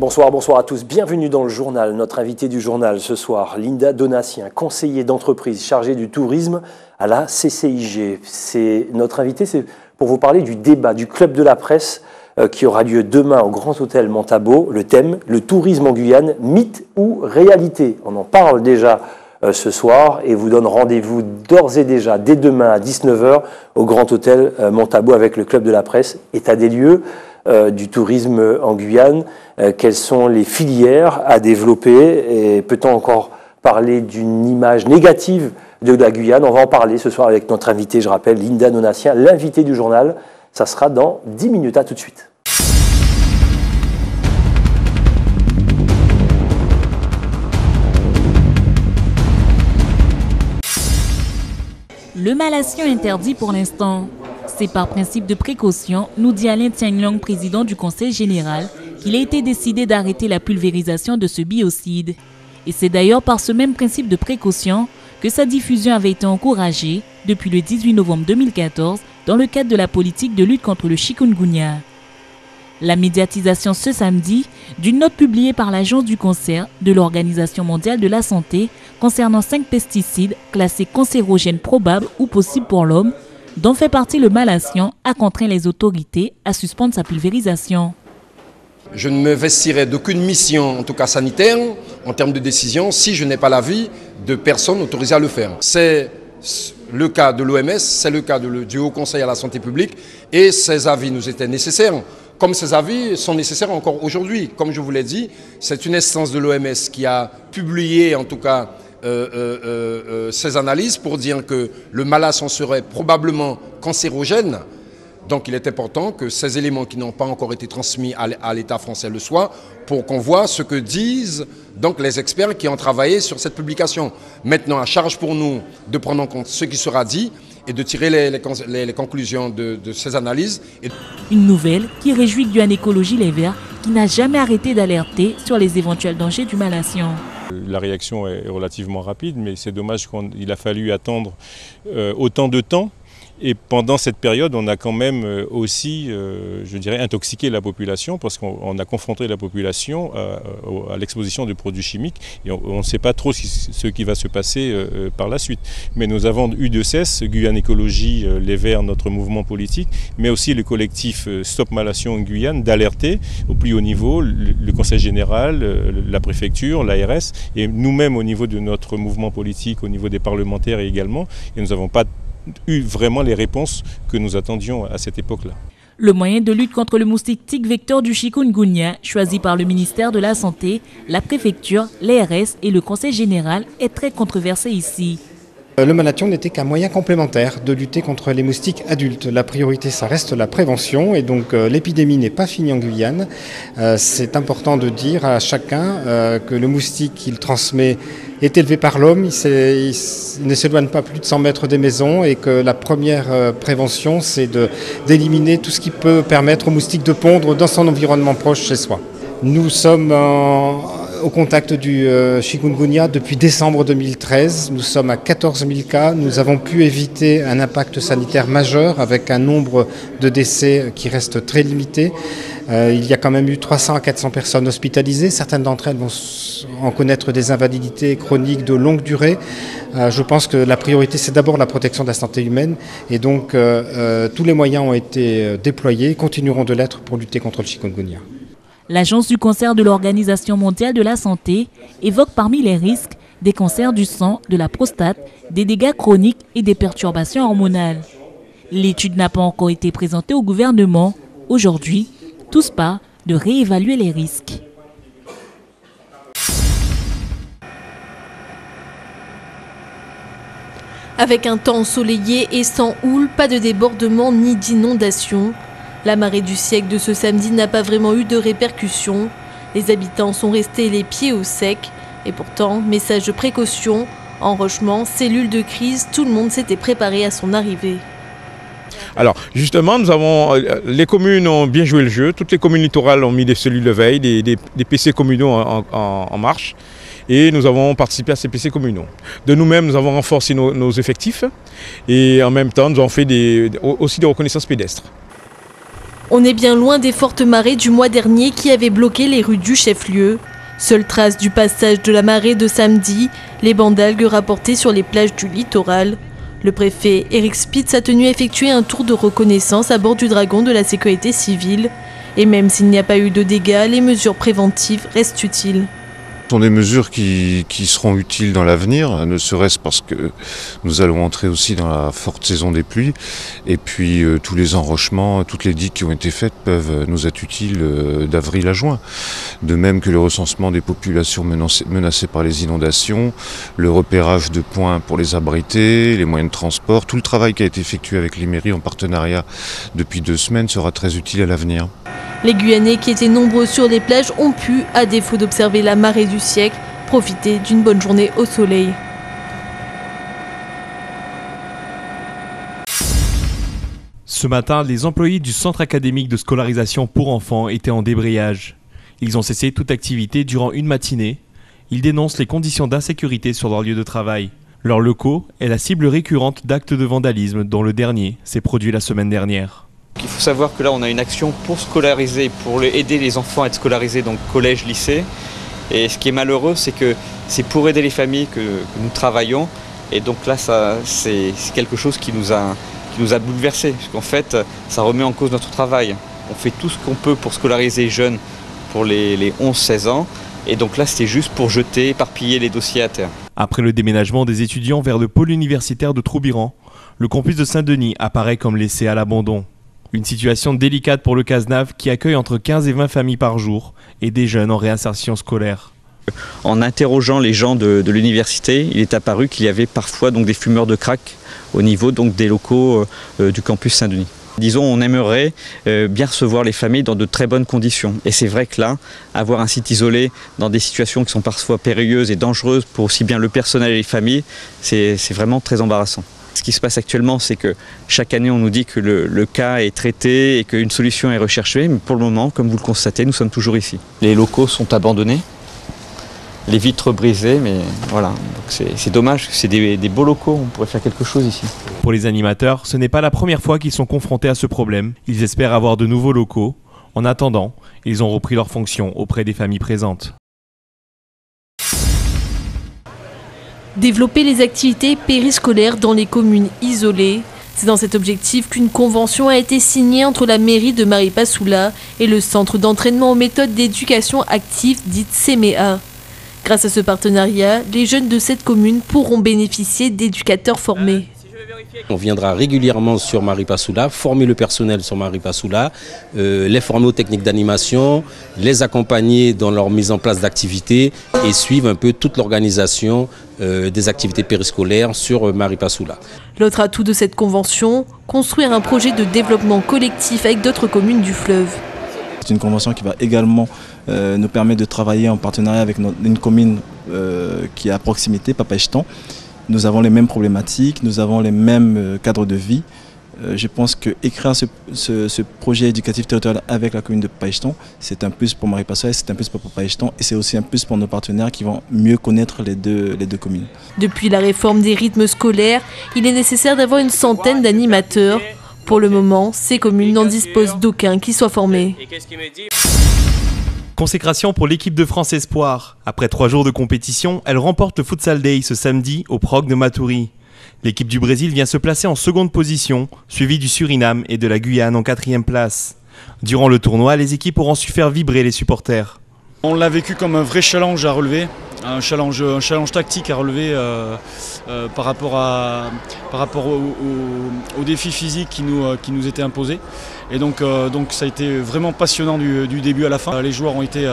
Bonsoir, bonsoir à tous. Bienvenue dans le journal. Notre invité du journal ce soir, Linda Donatien, conseiller d'entreprise chargée du tourisme à la CCIG. Notre invité, c'est pour vous parler du débat du Club de la Presse qui aura lieu demain au Grand Hôtel Montabo. Le thème, le tourisme en Guyane, mythe ou réalité. On en parle déjà ce soir et vous donne rendez-vous d'ores et déjà dès demain à 19 h au Grand Hôtel Montabo avec le Club de la Presse. État des lieux du tourisme en Guyane, quelles sont les filières à développer et peut-on encore parler d'une image négative de la Guyane? On va en parler ce soir avec notre invité, je rappelle, Linda Donatien, l'invité du journal. Ça sera dans 10 minutes, à tout de suite. Le malassion interdit pour l'instant. C'est par principe de précaution, nous dit Alain Tianglong, président du Conseil général, qu'il a été décidé d'arrêter la pulvérisation de ce biocide. Et c'est d'ailleurs par ce même principe de précaution que sa diffusion avait été encouragée depuis le 18 novembre 2014 dans le cadre de la politique de lutte contre le chikungunya. La médiatisation ce samedi d'une note publiée par l'Agence du cancer de l'Organisation mondiale de la santé concernant 5 pesticides classés cancérogènes probables ou possibles pour l'homme, dont fait partie le malassion, a contraint les autorités à suspendre sa pulvérisation. Je ne m'investirai d'aucune mission, en tout cas sanitaire, en termes de décision, si je n'ai pas l'avis de personnes autorisées à le faire. C'est le cas de l'OMS, c'est le cas du Haut Conseil à la santé publique, et ces avis nous étaient nécessaires. Comme ces avis sont nécessaires encore aujourd'hui. Comme je vous l'ai dit, c'est une instance de l'OMS qui a publié, en tout cas, ces analyses pour dire que le malasson serait probablement cancérogène. Donc il est important que ces éléments qui n'ont pas encore été transmis à l'État français le soient pour qu'on voit ce que disent donc les experts qui ont travaillé sur cette publication. Maintenant, à charge pour nous de prendre en compte ce qui sera dit et de tirer les conclusions de ces analyses. Une nouvelle qui réjouit Guyane Écologie Les Verts, qui n'a jamais arrêté d'alerter sur les éventuels dangers du malassion. La réaction est relativement rapide, mais c'est dommage qu'il a fallu attendre autant de temps. Et pendant cette période, on a quand même aussi, je dirais, intoxiqué la population parce qu'on a confronté la population à l'exposition de produits chimiques et on ne sait pas trop ce qui va se passer par la suite. Mais nous avons eu de cesse, Guyane Écologie, Les Verts, notre mouvement politique, mais aussi le collectif Stop Malassion en Guyane, d'alerter au plus haut niveau, le Conseil général, la préfecture, l'ARS et nous-mêmes au niveau de notre mouvement politique, au niveau des parlementaires également. Et nous n'avons pas eu vraiment les réponses que nous attendions à cette époque-là. Le moyen de lutte contre le moustique tique vecteur du chikungunya, choisi par le ministère de la Santé, la préfecture, l'ARS et le Conseil général, est très controversé ici. Le malassion n'était qu'un moyen complémentaire de lutter contre les moustiques adultes. La priorité, ça reste la prévention et donc l'épidémie n'est pas finie en Guyane. C'est important de dire à chacun que le moustique qu'il transmet est élevé par l'homme, il ne s'éloigne pas plus de 100 mètres des maisons et que la première prévention, c'est d'éliminer tout ce qui peut permettre au moustique de pondre dans son environnement proche chez soi. Nous sommes au contact du chikungunya depuis décembre 2013. Nous sommes à 14 000 cas. Nous avons pu éviter un impact sanitaire majeur avec un nombre de décès qui reste très limité. Il y a quand même eu 300 à 400 personnes hospitalisées. Certaines d'entre elles vont en connaître des invalidités chroniques de longue durée. Je pense que la priorité, c'est d'abord la protection de la santé humaine. Et donc, tous les moyens ont été déployés et continueront de l'être pour lutter contre le chikungunya. L'Agence du cancer de l'Organisation mondiale de la santé évoque parmi les risques des cancers du sang, de la prostate, des dégâts chroniques et des perturbations hormonales. L'étude n'a pas encore été présentée au gouvernement. Aujourd'hui, tous parlent de réévaluer les risques. Avec un temps ensoleillé et sans houle, pas de débordement ni d'inondation. La marée du siècle de ce samedi n'a pas vraiment eu de répercussions. Les habitants sont restés les pieds au sec. Et pourtant, message de précaution, enrochement, cellules de crise, tout le monde s'était préparé à son arrivée. Alors justement, les communes ont bien joué le jeu. Toutes les communes littorales ont mis des cellules de veille, des PC communaux en marche. Et nous avons participé à ces PC communaux. De nous-mêmes, nous avons renforcé nos effectifs. Et en même temps, nous avons fait aussi des reconnaissances pédestres. On est bien loin des fortes marées du mois dernier qui avaient bloqué les rues du chef-lieu. Seule trace du passage de la marée de samedi, les bancs d'algues rapportés sur les plages du littoral. Le préfet Eric Spitz a tenu à effectuer un tour de reconnaissance à bord du Dragon de la sécurité civile. Et même s'il n'y a pas eu de dégâts, les mesures préventives restent utiles. Ce sont des mesures qui seront utiles dans l'avenir, ne serait-ce parce que nous allons entrer aussi dans la forte saison des pluies. Et puis tous les enrochements, toutes les digues qui ont été faites peuvent nous être utiles d'avril à juin. De même que le recensement des populations menacées par les inondations, le repérage de points pour les abriter, les moyens de transport, tout le travail qui a été effectué avec les mairies en partenariat depuis 2 semaines sera très utile à l'avenir. Les Guyanais qui étaient nombreux sur les plages ont pu, à défaut d'observer la marée du siècle, profiter d'une bonne journée au soleil. Ce matin, les employés du centre académique de scolarisation pour enfants étaient en débrayage. Ils ont cessé toute activité durant une matinée. Ils dénoncent les conditions d'insécurité sur leur lieu de travail. Leur locaux est la cible récurrente d'actes de vandalisme dont le dernier s'est produit la semaine dernière. Il faut savoir que là on a une action pour scolariser, pour aider les enfants à être scolarisés, donc collège, lycée. Et ce qui est malheureux, c'est que c'est pour aider les familles que nous travaillons. Et donc là, c'est quelque chose qui nous a bouleversés. Parce qu'en fait, ça remet en cause notre travail. On fait tout ce qu'on peut pour scolariser les jeunes pour les 11-16 ans. Et donc là, c'était juste pour jeter, éparpiller les dossiers à terre. Après le déménagement des étudiants vers le pôle universitaire de Troubiran, le campus de Saint-Denis apparaît comme laissé à l'abandon. Une situation délicate pour le CASNAV qui accueille entre 15 et 20 familles par jour et des jeunes en réinsertion scolaire. En interrogeant les gens de l'université, il est apparu qu'il y avait parfois donc, des fumeurs de crack au niveau donc, des locaux du campus Saint-Denis. Disons, on aimerait bien recevoir les familles dans de très bonnes conditions. Et c'est vrai que là, avoir un site isolé dans des situations qui sont parfois périlleuses et dangereuses pour aussi bien le personnel et les familles, c'est vraiment très embarrassant. Ce qui se passe actuellement, c'est que chaque année, on nous dit que le cas est traité et qu'une solution est recherchée. Mais pour le moment, comme vous le constatez, nous sommes toujours ici. Les locaux sont abandonnés, les vitres brisées, mais voilà. C'est dommage, c'est des beaux locaux, on pourrait faire quelque chose ici. Pour les animateurs, ce n'est pas la première fois qu'ils sont confrontés à ce problème. Ils espèrent avoir de nouveaux locaux. En attendant, ils ont repris leurs fonctions auprès des familles présentes. Développer les activités périscolaires dans les communes isolées. C'est dans cet objectif qu'une convention a été signée entre la mairie de Maripasoula et le centre d'entraînement aux méthodes d'éducation active dite CEMEA. Grâce à ce partenariat, les jeunes de cette commune pourront bénéficier d'éducateurs formés. On viendra régulièrement sur Maripasoula, former le personnel sur Maripasoula, les former aux techniques d'animation, les accompagner dans leur mise en place d'activités et suivre un peu toute l'organisation des activités périscolaires sur Maripasoula. L'autre atout de cette convention, construire un projet de développement collectif avec d'autres communes du fleuve. C'est une convention qui va également nous permettre de travailler en partenariat avec une commune qui est à proximité, Papaïchetan. Nous avons les mêmes problématiques, nous avons les mêmes cadres de vie. Je pense qu'écrire ce projet éducatif territorial avec la commune de Papaïchetan, c'est un plus pour Maripasoula, c'est un plus pour Papaïchetan et c'est aussi un plus pour nos partenaires qui vont mieux connaître les deux communes. Depuis la réforme des rythmes scolaires, il est nécessaire d'avoir une centaine d'animateurs. Pour le moment, ces communes n'en disposent d'aucun qui soit formé. Consécration pour l'équipe de France Espoir. Après 3 jours de compétition, elle remporte le Futsal Day ce samedi au PROC de Maturi. L'équipe du Brésil vient se placer en seconde position, suivie du Suriname et de la Guyane en 4e place. Durant le tournoi, les équipes auront su faire vibrer les supporters. On l'a vécu comme un vrai challenge à relever, un challenge tactique à relever par rapport au défi physique qui nous était imposé. Et donc ça a été vraiment passionnant du début à la fin. Les joueurs ont été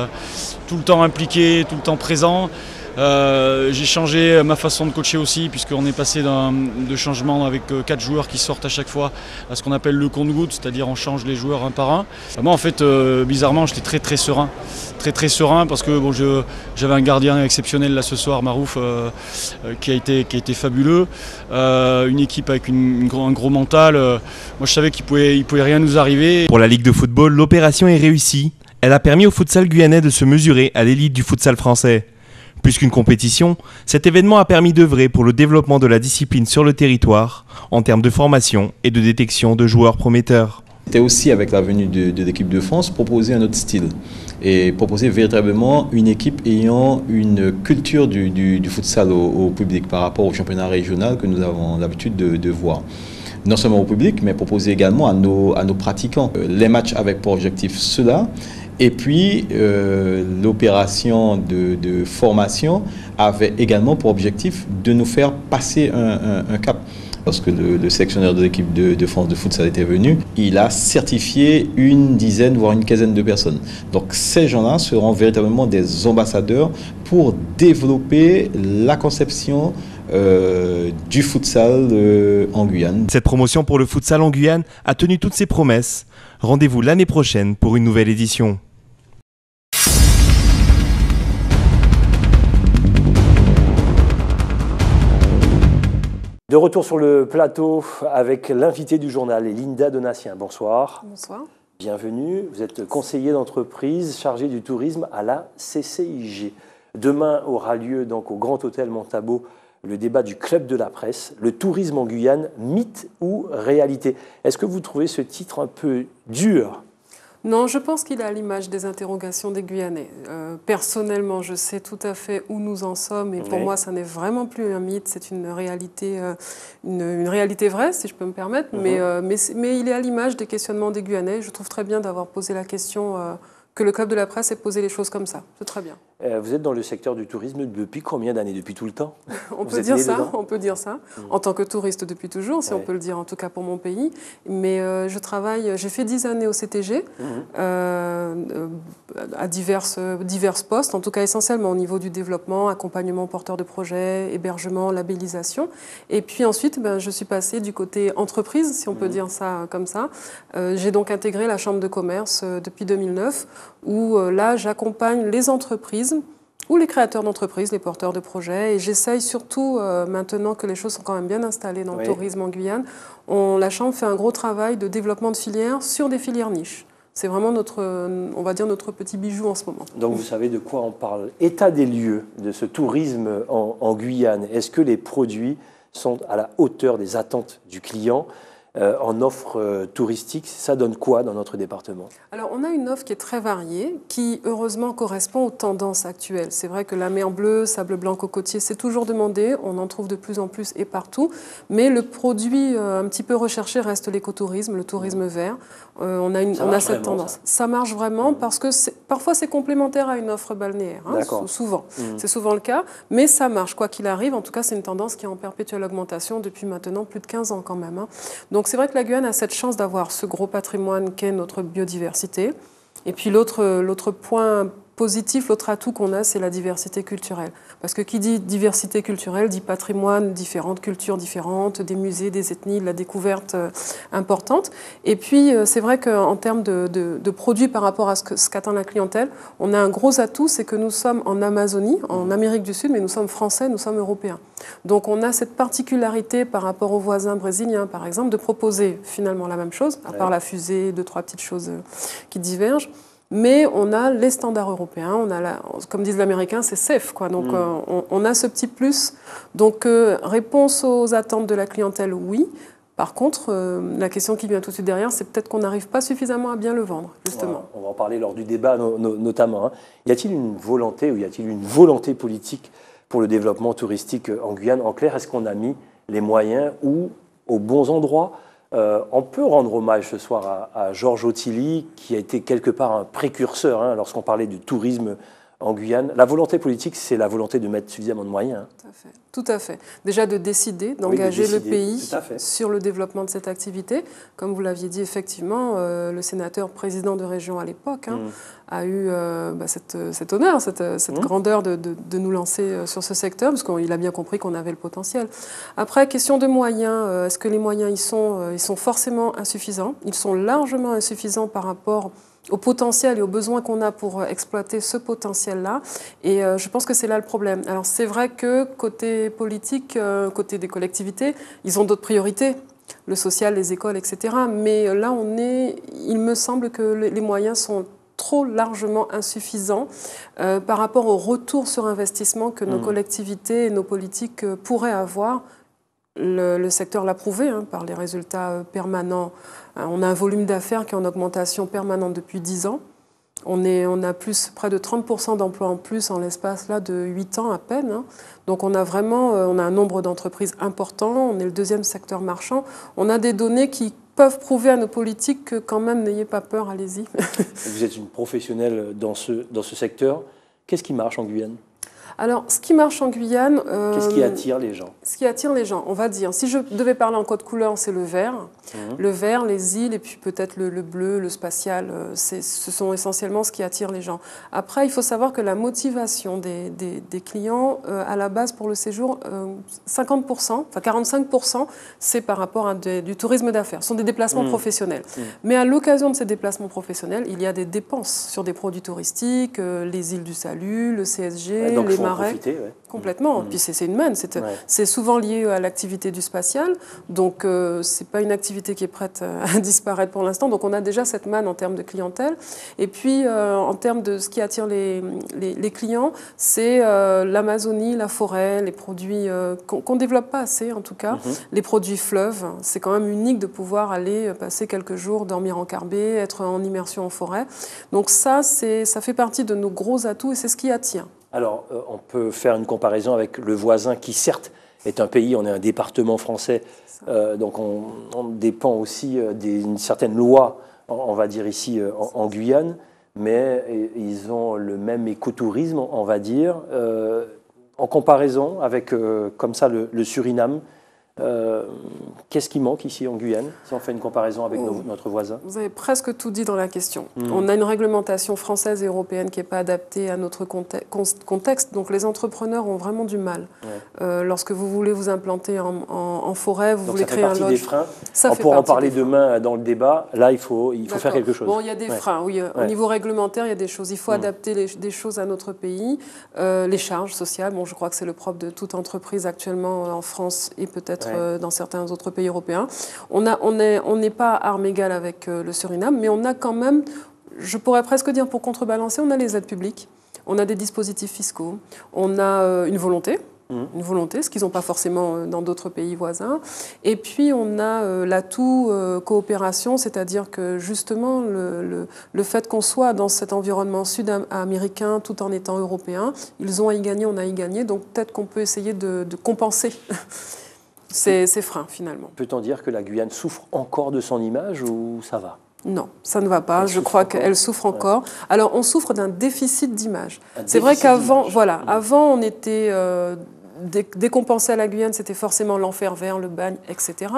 tout le temps impliqués, tout le temps présents. J'ai changé ma façon de coacher aussi, puisqu'on est passé de changement avec 4 joueurs qui sortent à chaque fois à ce qu'on appelle le compte-gouttes, c'est-à-dire on change les joueurs un par un. Moi en fait, bizarrement, j'étais très serein. Très serein parce que bon, j'avais un gardien exceptionnel là ce soir, Marouf, qui a été fabuleux. Une équipe avec un gros mental. Moi je savais qu'il pouvait rien nous arriver. Pour la Ligue de football, l'opération est réussie. Elle a permis au futsal guyanais de se mesurer à l'élite du futsal français. Plus qu'une compétition, cet événement a permis d'œuvrer pour le développement de la discipline sur le territoire, en termes de formation et de détection de joueurs prometteurs. C'était aussi, avec la venue de l'équipe de France, proposer un autre style et proposer véritablement une équipe ayant une culture du futsal au public par rapport au championnat régional que nous avons l'habitude de voir. Non seulement au public, mais proposer également à nos pratiquants. Les matchs avec pour objectif cela. Et puis, l'opération de formation avait également pour objectif de nous faire passer un cap. Lorsque le sélectionneur de l'équipe de France de futsal était venu, il a certifié une dizaine, voire une quinzaine de personnes. Donc ces gens-là seront véritablement des ambassadeurs pour développer la conception du futsal en Guyane. Cette promotion pour le futsal en Guyane a tenu toutes ses promesses. Rendez-vous l'année prochaine pour une nouvelle édition. De retour sur le plateau avec l'invité du journal, Linda Donatien. Bonsoir. Bonsoir. Bienvenue. Vous êtes conseiller d'entreprise chargé du tourisme à la CCIG. Demain aura lieu donc au Grand Hôtel Montabo le débat du Club de la Presse, le tourisme en Guyane, mythe ou réalité. Est-ce que vous trouvez ce titre un peu dur ? Non, je pense qu'il est à l'image des interrogations des Guyanais. Personnellement, je sais tout à fait où nous en sommes et pour moi, ça n'est vraiment plus un mythe, c'est une réalité vraie, si je peux me permettre, mais il est à l'image des questionnements des Guyanais. Je trouve très bien d'avoir posé la question que le Club de la Presse ait posé les choses comme ça. C'est très bien. Vous êtes dans le secteur du tourisme depuis combien d'années? Depuis tout le temps? On peut dire ça. En tant que touriste depuis toujours, si on peut le dire, en tout cas pour mon pays. Mais je travaille, j'ai fait 10 années au CTG, à divers postes, en tout cas essentiellement au niveau du développement, accompagnement porteur de projets, hébergement, labellisation. Et puis ensuite, je suis passée du côté entreprise, si on peut dire ça comme ça. J'ai donc intégré la Chambre de commerce depuis 2009, où là, j'accompagne les entreprises ou les créateurs d'entreprises, les porteurs de projets. Et j'essaye surtout, maintenant que les choses sont quand même bien installées dans le tourisme en Guyane, la Chambre fait un gros travail de développement de filières sur des filières niches. C'est vraiment on va dire notre petit bijou en ce moment. Donc vous savez de quoi on parle. État des lieux de ce tourisme en Guyane. Est-ce que les produits sont à la hauteur des attentes du client en offre touristique? Ça donne quoi dans notre département? Alors, on a une offre qui est très variée, qui, heureusement, correspond aux tendances actuelles. C'est vrai que la mer bleue, sable blanc, cocotier, c'est toujours demandé. On en trouve de plus en plus et partout. Mais le produit un petit peu recherché reste l'écotourisme, le tourisme vert. On a cette tendance. Ça marche vraiment parce que parfois, c'est complémentaire à une offre balnéaire. Souvent. C'est souvent le cas. Mais ça marche, quoi qu'il arrive. En tout cas, c'est une tendance qui est en perpétuelle augmentation depuis maintenant plus de 15 ans quand même. Donc c'est vrai que la Guyane a cette chance d'avoir ce gros patrimoine qu'est notre biodiversité. Et puis l'autre point positif, l'autre atout qu'on a, c'est la diversité culturelle. Parce que qui dit diversité culturelle dit patrimoine, différentes cultures différentes, des musées, des ethnies, de la découverte importante. Et puis c'est vrai qu'en termes de produits par rapport à ce qu'attend la clientèle, on a un gros atout, c'est que nous sommes en Amazonie, en Amérique du Sud, mais nous sommes français, nous sommes européens. Donc on a cette particularité par rapport aux voisins brésiliens, par exemple, de proposer finalement la même chose, à part la fusée, 2-3 petites choses qui divergent. Mais on a les standards européens, comme disent les Américains, c'est safe, quoi. Donc on a ce petit plus. Donc réponse aux attentes de la clientèle, oui. Par contre, la question qui vient tout de suite derrière, c'est peut-être qu'on n'arrive pas suffisamment à bien le vendre, justement. On va en parler lors du débat notamment. Y a-t-il une volonté ou y a-t-il une volonté politique pour le développement touristique en Guyane? En clair, est-ce qu'on a mis les moyens ou aux bons endroits? On peut rendre hommage ce soir à Georges Ottilie, qui a été quelque part un précurseur lorsqu'on parlait du tourisme en Guyane. La volonté politique, c'est la volonté de mettre suffisamment de moyens. Tout à fait. Déjà de décider, d'engager le pays sur le développement de cette activité. Comme vous l'aviez dit, effectivement, le sénateur président de région à l'époque a eu cet honneur, cette grandeur de nous lancer sur ce secteur, parce qu'il a bien compris qu'on avait le potentiel. Après, question de moyens, est-ce que les moyens ils sont forcément insuffisants? Ils sont largement insuffisants par rapport au potentiel et aux besoins qu'on a pour exploiter ce potentiel-là. Et je pense que c'est là le problème. Alors c'est vrai que côté politique, côté des collectivités, ils ont d'autres priorités, le social, les écoles, etc. Mais là, il me semble que les moyens sont trop largement insuffisants par rapport au retour sur investissement que nos collectivités et nos politiques pourraient avoir Le secteur l'a prouvé par les résultats permanents. On a un volume d'affaires qui est en augmentation permanente depuis 10 ans. On a près de 30% d'emplois en plus en l'espace là, de 8 ans à peine. Donc on a un nombre d'entreprises important. On est le deuxième secteur marchand. On a des données qui peuvent prouver à nos politiques que quand même, n'ayez pas peur, allez-y. Vous êtes une professionnelle dans ce secteur. Qu'est-ce qui marche en Guyane ? Alors, ce qui marche en Guyane... Qu'est-ce qui attire les gens ? Ce qui attire les gens, on va dire, si je devais parler en code couleur, c'est le vert. Le vert, les îles, et puis peut-être le bleu, le spatial, ce sont essentiellement ce qui attire les gens. Après, il faut savoir que la motivation des clients, à la base pour le séjour, 50%, enfin 45%, c'est par rapport à du tourisme d'affaires. Ce sont des déplacements professionnels. Mais à l'occasion de ces déplacements professionnels, il y a des dépenses sur des produits touristiques, les îles du Salut, le CSG, les marais. Complètement. Puis c'est une manne. C'est souvent lié à l'activité du spatial. Donc, c'est pas une activité qui est prête à disparaître pour l'instant. Donc, on a déjà cette manne en termes de clientèle. Et puis, en termes de ce qui attire les clients, c'est l'Amazonie, la forêt, les produits qu'on développe pas assez, en tout cas. Les produits fleuves. C'est quand même unique de pouvoir aller passer quelques jours, dormir en carbet, être en immersion en forêt. Donc, ça fait partie de nos gros atouts et c'est ce qui attire. Alors, on peut faire une comparaison avec le voisin qui, certes, est un pays, on est un département français, donc on dépend aussi d'une certaine loi, on va dire ici en Guyane, mais ils ont le même écotourisme, on va dire, en comparaison avec, comme ça, le Suriname. Qu'est-ce qui manque ici en Guyane, si on fait une comparaison avec notre voisin ? Vous avez presque tout dit dans la question. On a une réglementation française et européenne qui n'est pas adaptée à notre contexte, donc les entrepreneurs ont vraiment du mal. Lorsque vous voulez vous implanter en forêt, vous voulez créer un lodge... Des freins. On pourra en parler demain dans le débat. Là, il faut faire quelque chose. Bon, il y a des freins, oui. Au niveau réglementaire, il y a des choses. Il faut adapter des choses à notre pays. Les charges sociales, bon, je crois que c'est le propre de toute entreprise actuellement en France et peut-être dans certains autres pays européens. On n'est pas à armes égales avec le Suriname, mais on a quand même, je pourrais presque dire pour contrebalancer, on a les aides publiques, on a des dispositifs fiscaux, on a une volonté, ce qu'ils n'ont pas forcément dans d'autres pays voisins. Et puis, on a l'atout coopération, c'est-à-dire que justement, le fait qu'on soit dans cet environnement sud-américain tout en étant européen, ils ont à y gagner, on a à y gagner, donc peut-être qu'on peut essayer de compenser ces freins, finalement. Peut-on dire que la Guyane souffre encore de son image ou ça va ? Non, ça ne va pas. Je crois qu'elle souffre encore. Alors, on souffre d'un déficit d'image. C'est vrai qu'avant, avant, on était... dès qu'on pensait à la Guyane, c'était forcément l'enfer vert, le bagne, etc.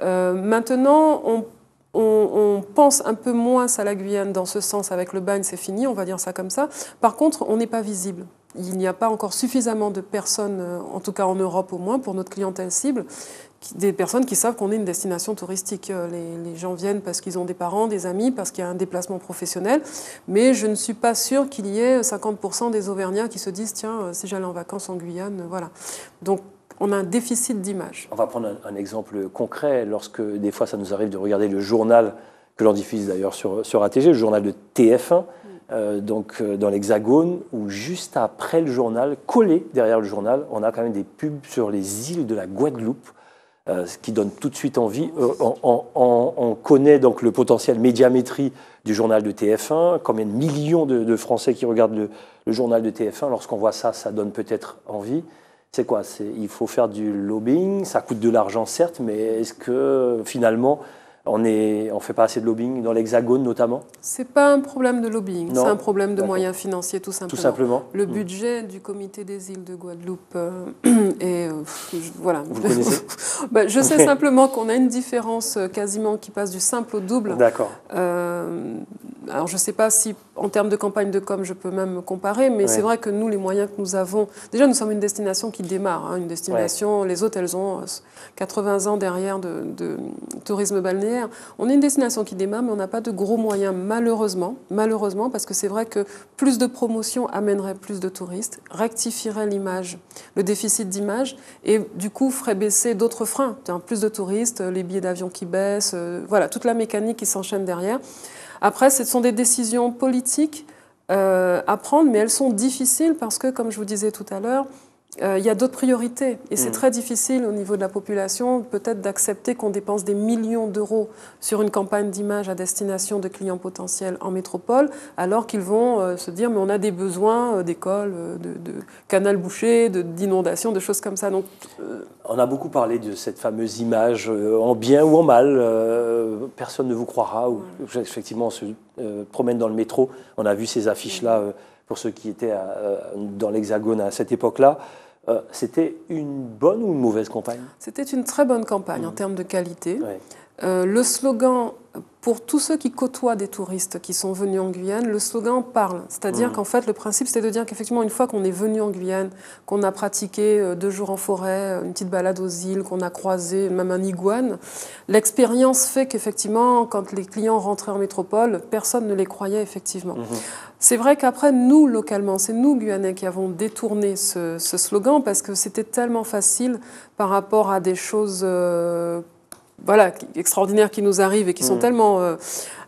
Maintenant, on pense un peu moins à la Guyane dans ce sens. Avec le bagne, c'est fini, on va dire ça comme ça. Par contre, on n'est pas visible. Il n'y a pas encore suffisamment de personnes, en tout cas en Europe au moins, pour notre clientèle cible, des personnes qui savent qu'on est une destination touristique. Les gens viennent parce qu'ils ont des parents, des amis, parce qu'il y a un déplacement professionnel. Mais je ne suis pas sûre qu'il y ait 50% des Auvergnats qui se disent « Tiens, si j'allais en vacances en Guyane, voilà ». Donc, on a un déficit d'image. On va prendre un exemple concret. Lorsque, des fois, ça nous arrive de regarder le journal, que l'on diffuse d'ailleurs sur ATG, le journal de TF1, donc dans l'Hexagone, où juste après le journal, collé derrière le journal, on a quand même des pubs sur les îles de la Guadeloupe, ce qui donne tout de suite envie. On connaît donc le potentiel médiamétrie du journal de TF1, combien de millions de Français qui regardent le journal de TF1. Lorsqu'on voit ça, ça donne peut-être envie. C'est quoi ? Il faut faire du lobbying, ça coûte de l'argent certes, mais est-ce que finalement on ne fait pas assez de lobbying dans l'Hexagone notamment ? Ce n'est pas un problème de lobbying, c'est un problème de moyens financiers tout simplement. Tout simplement. Le budget du comité des îles de Guadeloupe est... voilà. Vous le connaissez ? Je sais simplement qu'on a une différence quasiment qui passe du simple au double. D'accord. Alors je ne sais pas si en termes de campagne de com je peux même comparer, mais c'est vrai que nous, les moyens que nous avons... Déjà, nous sommes une destination qui démarre, une destination... Les autres, elles ont 80 ans derrière de tourisme balnéaire. On est une destination qui démarre, mais on n'a pas de gros moyens, malheureusement, parce que c'est vrai que plus de promotion amènerait plus de touristes, rectifierait l'image, le déficit d'image, et du coup ferait baisser d'autres freins. Plus de touristes, les billets d'avion qui baissent, voilà, toute la mécanique qui s'enchaîne derrière. Après, ce sont des décisions politiques à prendre, mais elles sont difficiles parce que, comme je vous disais tout à l'heure, il y a d'autres priorités. Et c'est très difficile au niveau de la population, peut-être d'accepter qu'on dépense des millions d'euros sur une campagne d'image à destination de clients potentiels en métropole, alors qu'ils vont se dire, mais on a des besoins d'écoles, de canals bouchés, d'inondations, de choses comme ça. Donc, on a beaucoup parlé de cette fameuse image en bien ou en mal. Personne ne vous croira. Ou, effectivement, on se promène dans le métro. On a vu ces affiches-là pour ceux qui étaient dans l'Hexagone à cette époque-là. C'était une bonne ou une mauvaise campagne? C'était une très bonne campagne en termes de qualité. Le slogan, pour tous ceux qui côtoient des touristes qui sont venus en Guyane, le slogan parle. C'est-à-dire qu'en fait, le principe, c'était de dire qu'effectivement, une fois qu'on est venu en Guyane, qu'on a pratiqué 2 jours en forêt, une petite balade aux îles, qu'on a croisé même un iguane, l'expérience fait qu'effectivement, quand les clients rentraient en métropole, personne ne les croyait effectivement. C'est vrai qu'après, nous, localement, c'est nous, Guyanais, qui avons détourné ce slogan parce que c'était tellement facile par rapport à des choses extraordinaires qui nous arrivent et qui sont tellement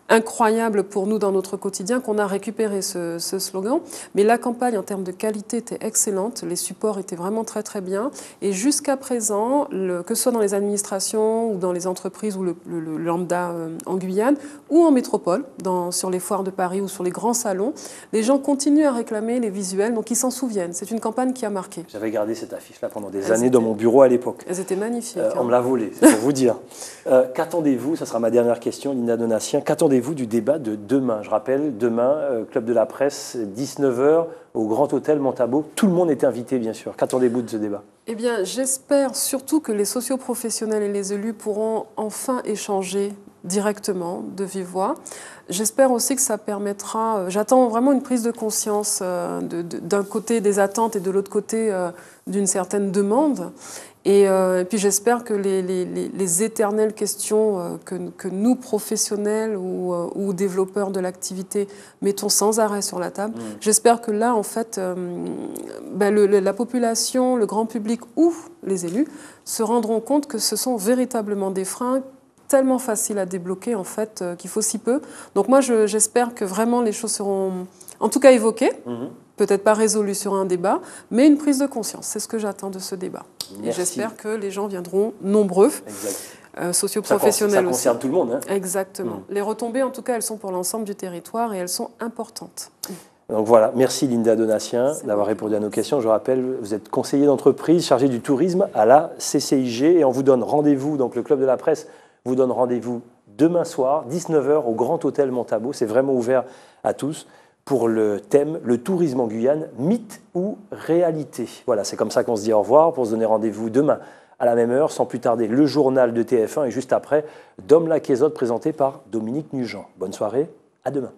incroyables pour nous dans notre quotidien qu'on a récupéré ce slogan. Mais la campagne, en termes de qualité, était excellente. Les supports étaient vraiment très, très bien. Et jusqu'à présent, que ce soit dans les administrations ou dans les entreprises ou le lambda en Guyane ou en métropole, sur les foires de Paris ou sur les grands salons, les gens continuent à réclamer les visuels, donc ils s'en souviennent. C'est une campagne qui a marqué. J'avais gardé cette affiche-là pendant des années dans mon bureau à l'époque. Elles étaient magnifiques. On me l'a volée, c'est pour vous dire. Qu'attendez-vous, ça sera ma dernière question, Linda Donatien, qu'attendez-vous du débat de demain? Je rappelle, demain, Club de la Presse, 19h, au Grand Hôtel Montabo. Tout le monde est invité, bien sûr. Qu'attendez-vous de ce débat? Eh bien, j'espère surtout que les socioprofessionnels et les élus pourront enfin échanger directement, de vive voix. J'espère aussi que ça permettra... J'attends vraiment une prise de conscience d'un côté des attentes et de l'autre côté d'une certaine demande. Et puis j'espère que les éternelles questions que nous, professionnels ou développeurs de l'activité, mettons sans arrêt sur la table, j'espère que là, en fait, la population, le grand public ou les élus se rendront compte que ce sont véritablement des freins tellement faciles à débloquer, en fait, qu'il faut si peu. Donc moi, j'espère que vraiment les choses seront, en tout cas, évoquées. Peut-être pas résolu sur un débat, mais une prise de conscience. C'est ce que j'attends de ce débat. Merci. Et j'espère que les gens viendront nombreux, socioprofessionnels aussi. Ça concerne tout le monde. Hein. Exactement. Les retombées, en tout cas, elles sont pour l'ensemble du territoire et elles sont importantes. Donc voilà, merci Linda Donatien d'avoir répondu à nos questions. Je rappelle, vous êtes conseiller d'entreprise chargé du tourisme à la CCIG et on vous donne rendez-vous, donc le Club de la Presse vous donne rendez-vous demain soir, 19h, au Grand Hôtel Montabo. C'est vraiment ouvert à tous. Pour le thème, le tourisme en Guyane, mythe ou réalité. Voilà, c'est comme ça qu'on se dit au revoir, pour se donner rendez-vous demain à la même heure, sans plus tarder, le journal de TF1 et juste après, Dom Laquezotte présenté par Dominique Nugent. Bonne soirée, à demain.